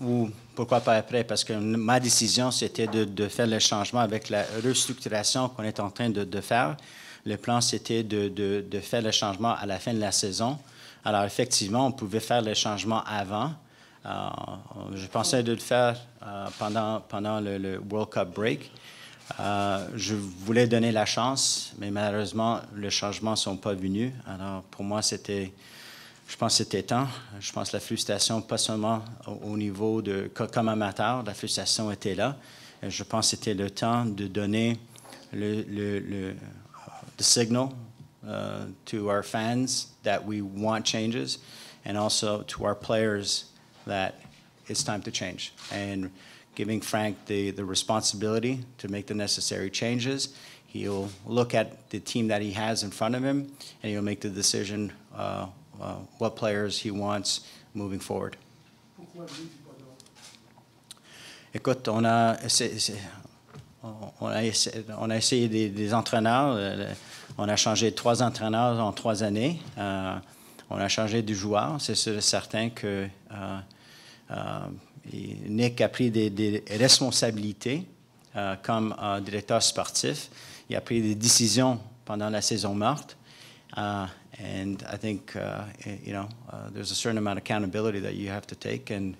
ou pourquoi pas après, parce que ma décision, c'était de faire le changement avec la restructuration qu'on est en train de faire. Le plan, c'était de faire le changement à la fin de la saison. Alors, effectivement, on pouvait faire le changement avant. Je pensais de le faire pendant le World Cup break. Je voulais donner la chance, mais malheureusement, les changements ne sont pas venus. Alors, pour moi, je pense que c'était temps. Je pense que la frustration, pas seulement au niveau comme amateur, la frustration était là. Et je pense que c'était le temps de donner the signal to our fans that we want changes, and also to our players that it's time to change. And giving Frank the responsibility to make the necessary changes. He'll look at the team that he has in front of him, and he'll make the decision what players he wants moving forward. Écoute, on a essayé des entraîneurs. On a changé 3 entraîneurs en 3 années. On a changé du joueur. C'est certain que Nick a pris des responsabilités comme directeur sportif. Il a pris des décisions pendant la saison morte. And I think, there's a certain amount of accountability that you have to take. And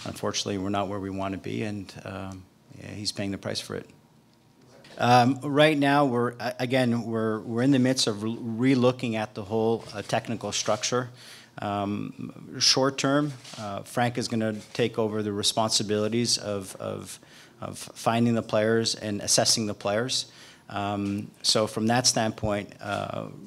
unfortunately, we're not where we want to be. And he's paying the price for it. Right now, we're in the midst of re-looking at the whole technical structure. Short term, Frank is going to take over the responsibilities of finding the players and assessing the players. So from that standpoint,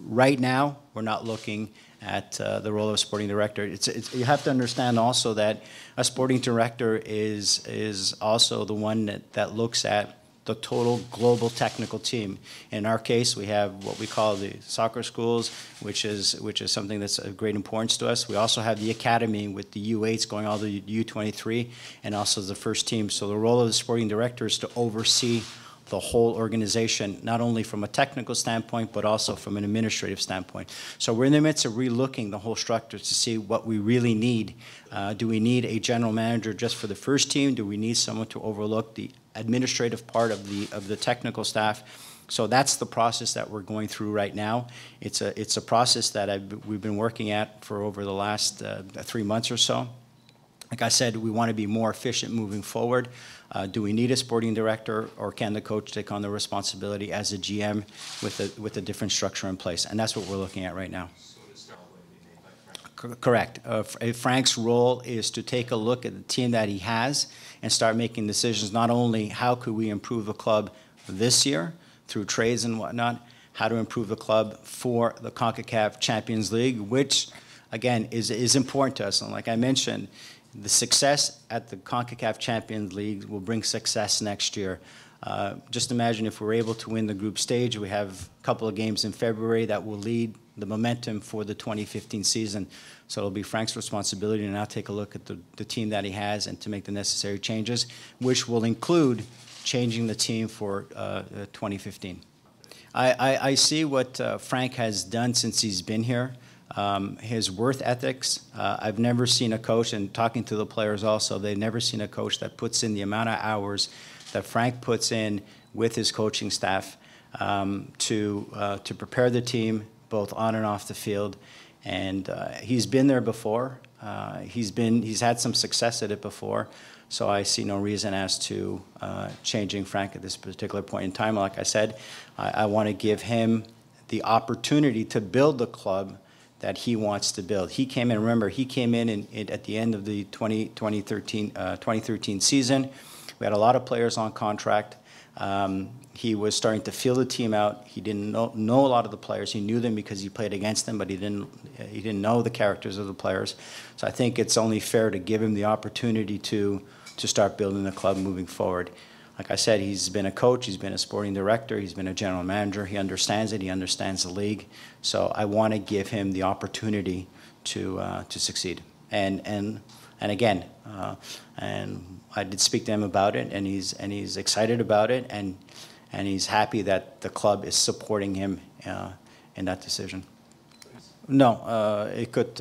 right now, we're not looking at the role of a sporting director. You have to understand also that a sporting director is also the one that looks at the total global technical team. In our case, we have what we call the soccer schools, which is something that's of great importance to us. We also have the academy with the U8s going all the U23, and also the first team. So the role of the sporting director is to oversee the whole organization, not only from a technical standpoint, but also from an administrative standpoint. So we're in the midst of relooking the whole structure to see what we really need. Do we need a general manager just for the first team? Do we need someone to overlook the administrative part of the technical staff? So that's the process that we're going through right now. It's a process that we've been working at for over the last 3 months or so. Like I said, we want to be more efficient moving forward. Do we need a sporting director, or can the coach take on the responsibility as a GM with a different structure in place? And that's what we're looking at right now. Correct. Frank's role is to take a look at the team that he has and start making decisions, not only how could we improve the club this year through trades and whatnot, how to improve the club for the CONCACAF Champions League, which, again, is important to us. And like I mentioned, the success at the CONCACAF Champions League will bring success next year. Just imagine if we're able to win the group stage. We have a couple of games in February that will lead the momentum for the 2015 season. So it'll be Frank's responsibility to now take a look at the team that he has and to make the necessary changes, which will include changing the team for 2015. I see what Frank has done since he's been here. His work ethics, I've never seen a coach, and talking to the players also, they've never seen a coach that puts in the amount of hours that Frank puts in with his coaching staff to prepare the team both on and off the field. And he's been there before. He's had some success at it before. So I see no reason as to changing Frank at this particular point in time. Like I said, I want to give him the opportunity to build the club that he wants to build. He came in, remember, he came in at the end of the 2013 season. We had a lot of players on contract. He was starting to feel the team out. He didn't know a lot of the players. He knew them because he played against them, but he didn't know the characters of the players. So I think it's only fair to give him the opportunity to start building the club moving forward. Like I said, he's been a coach, he's been a sporting director, he's been a general manager. He understands it, he understands the league. So I want to give him the opportunity to succeed. And again, and I did speak to him about it, and he's excited about it, and he's happy that the club is supporting him in that decision. Non, écoute,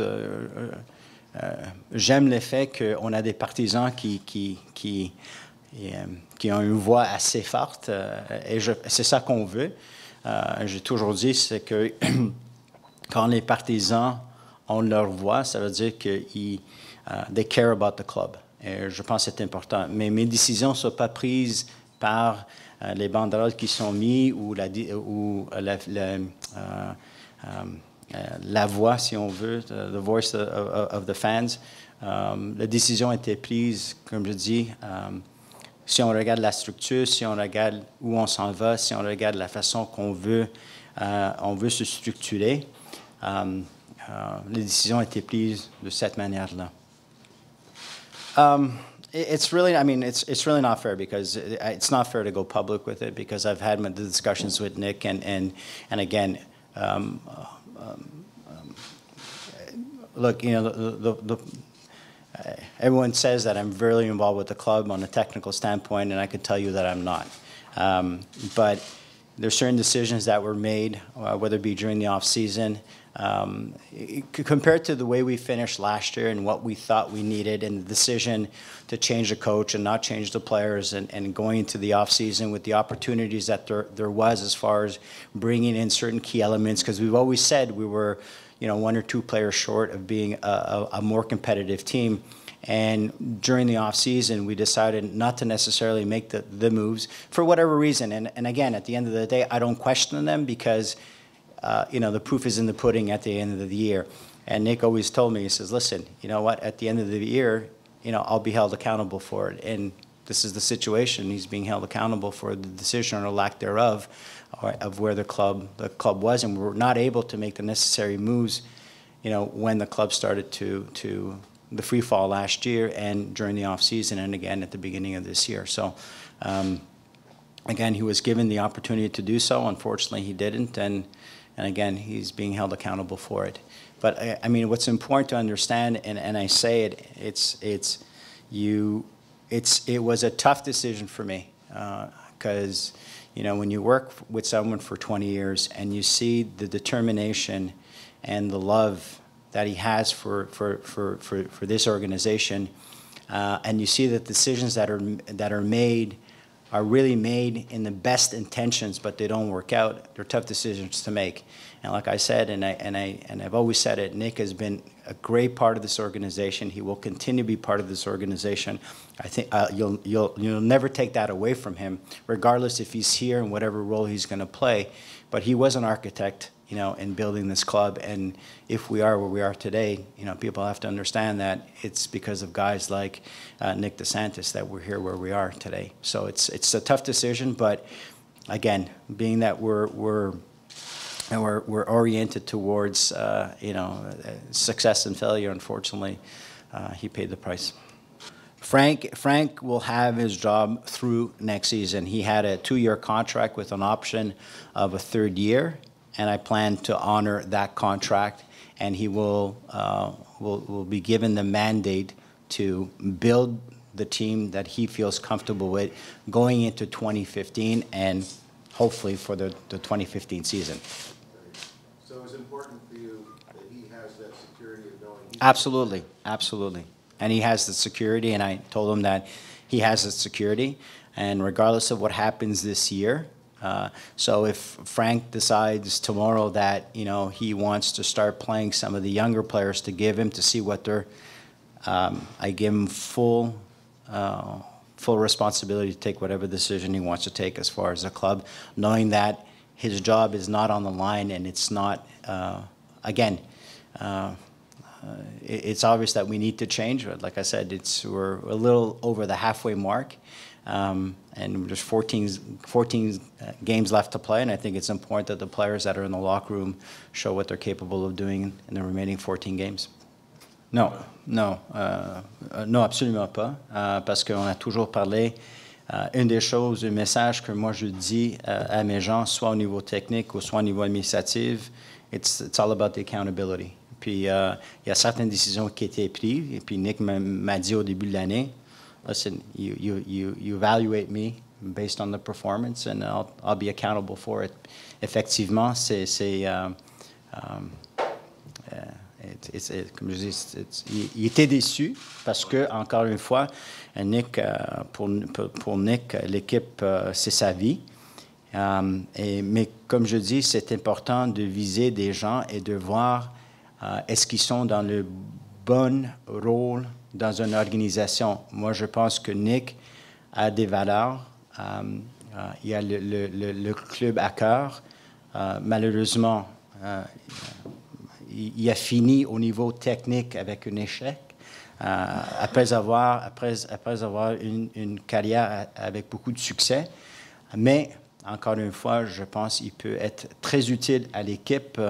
j'aime le fait qu'on a des partisans qui ont une voix assez forte, et c'est ça qu'on veut. J'ai toujours dit, c'est que quand les partisans ont leur voix, ça veut dire qu'ils they care about the club. Et je pense que c'est important. Mais mes décisions ne sont pas prises par les banderoles qui sont mises ou la voix, si on veut, the voice of the fans. La décision a été prise, comme je dis, si on regarde la structure, si on regarde où on s'en va, si on regarde la façon qu'on veut, on veut se structurer, les décisions ont été prises de cette manière-là. It's really, I mean, it's really not fair because it's not fair to go public with it because I've had the discussions with Nick and again, look, you know, everyone says that I'm very involved with the club on a technical standpoint, and I could tell you that I'm not. But there's certain decisions that were made, whether it be during the off season, compared to the way we finished last year and what we thought we needed, and the decision to change the coach and not change the players, and going into the off season with the opportunities that there was as far as bringing in certain key elements, because we've always said we were, you know, 1 or 2 players short of being a more competitive team. And during the offseason, we decided not to necessarily make the moves for whatever reason. And again, at the end of the day, I don't question them because, you know, the proof is in the pudding at the end of the year. And Nick always told me, he says, listen, you know what, at the end of the year, you know, I'll be held accountable for it. And this is the situation. He's being held accountable for the decision or lack thereof of where the club was. And we were not able to make the necessary moves, you know, when the club started to the free fall last year and during the off season and again at the beginning of this year. So again, he was given the opportunity to do so. Unfortunately, he didn't, and again, he's being held accountable for it. But I mean, what's important to understand, and I say it, it was a tough decision for me because you know, when you work with someone for 20 years and you see the determination and the love that he has for this organization, and you see that decisions that are made are really made in the best intentions, but they don't work out. They're tough decisions to make. And like I said, and I've always said it, Nick has been a great part of this organization. He will continue to be part of this organization. I think you'll never take that away from him, regardless if he's here and whatever role he's going to play. But he was an architect, you know, in building this club. And if we are where we are today, you know, people have to understand that it's because of guys like Nick DeSantis that we're here where we are today. So it's a tough decision, but again, being that we're oriented towards you know, success and failure, unfortunately, he paid the price. Frank will have his job through next season. He had a 2-year contract with an option of a 3rd year, and I plan to honor that contract. And he will be given the mandate to build the team that he feels comfortable with going into 2015 and hopefully for the 2015 season. So it's important for you that he has that security of knowing. Absolutely, absolutely. And he has the security, and I told him that he has the security, and regardless of what happens this year, so if Frank decides tomorrow that, you know, he wants to start playing some of the younger players to give him to see what they're, I give him full responsibility to take whatever decision he wants to take as far as the club, knowing that his job is not on the line, and it's not, again, it's obvious that we need to change, but like I said, we're a little over the halfway mark, and there's 14 games left to play, and I think it's important that the players that are in the locker room show what they're capable of doing in the remaining 14 games. Non, absolument pas, parce qu'on a toujours parlé, une des choses, un message que moi je dis à mes gens, soit au niveau technique ou soit au niveau administratif, it's all about the accountability. Puis, il y a certaines décisions qui étaient prises, et puis Nick m'a dit au début de l'année, listen, you evaluate me based on the performance, and I'll be accountable for it. Effectivement, comme je dis, il était déçu parce que, encore une fois, Nick, pour Nick, l'équipe, c'est sa vie. Mais comme je dis, c'est important de viser des gens et de voir est-ce qu'ils sont dans le bon rôle dans une organisation. Moi, je pense que Nick a des valeurs. Il a le club à cœur. Malheureusement, il a fini au niveau technique avec un échec. Après avoir une carrière avec beaucoup de succès. Mais, encore une fois, je pense qu'il peut être très utile à l'équipe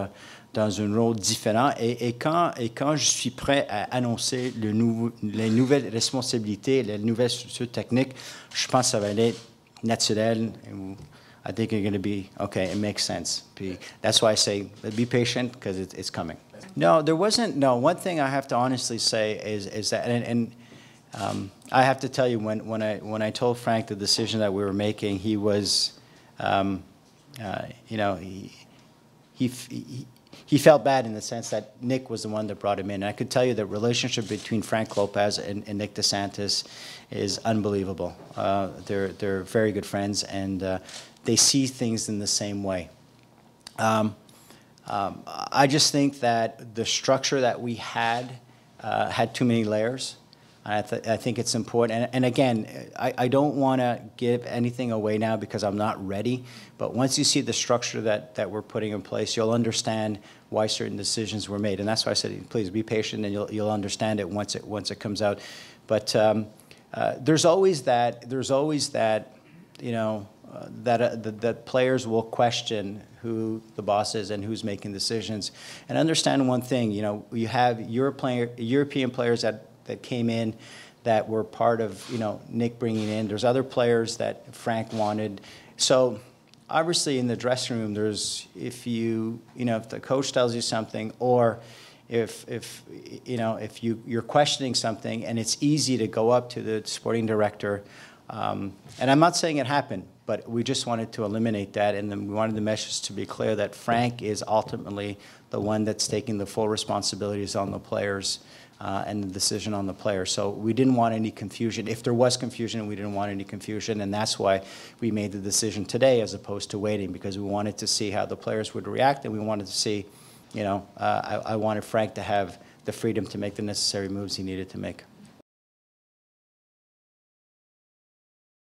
dans un rôle différent. Et quand je suis prêt à annoncer les nouvelles responsabilités, les nouvelles structures techniques, je pense que ça va être naturel. I think you're going to be, okay, it makes sense. That's why I say, be patient, because it's coming. No, there wasn't, no, one thing I have to honestly say is that, and I have to tell you, when I told Frank the decision that we were making, he was, you know, he felt bad in the sense that Nick was the one that brought him in. And I could tell you the relationship between Frank Lopez and Nick DeSantis is unbelievable. They're very good friends, and they see things in the same way. I just think that the structure that we had too many layers. I think it's important. And again, I don't want to give anything away now because I'm not ready. But once you see the structure that we're putting in place, you'll understand why certain decisions were made. And that's why I said, please be patient, and you'll understand it once it comes out. But there's always that, you know, that players will question who the boss is and who's making decisions. And understand one thing, you know, you have European players that came in that were part of, you know, Nick bringing in. There's other players that Frank wanted. So obviously in the dressing room, there's, if the coach tells you something, or if you're questioning something, and it's easy to go up to the sporting director, and I'm not saying it happened, but we just wanted to eliminate that, and then we wanted the message to be clear that Frank is ultimately the one that's taking the full responsibilities on the players and the decision on the players. So we didn't want any confusion. If there was confusion, we didn't want any confusion, and that's why we made the decision today as opposed to waiting, because we wanted to see how the players would react, and we wanted to see, you know, I wanted Frank to have the freedom to make the necessary moves he needed to make.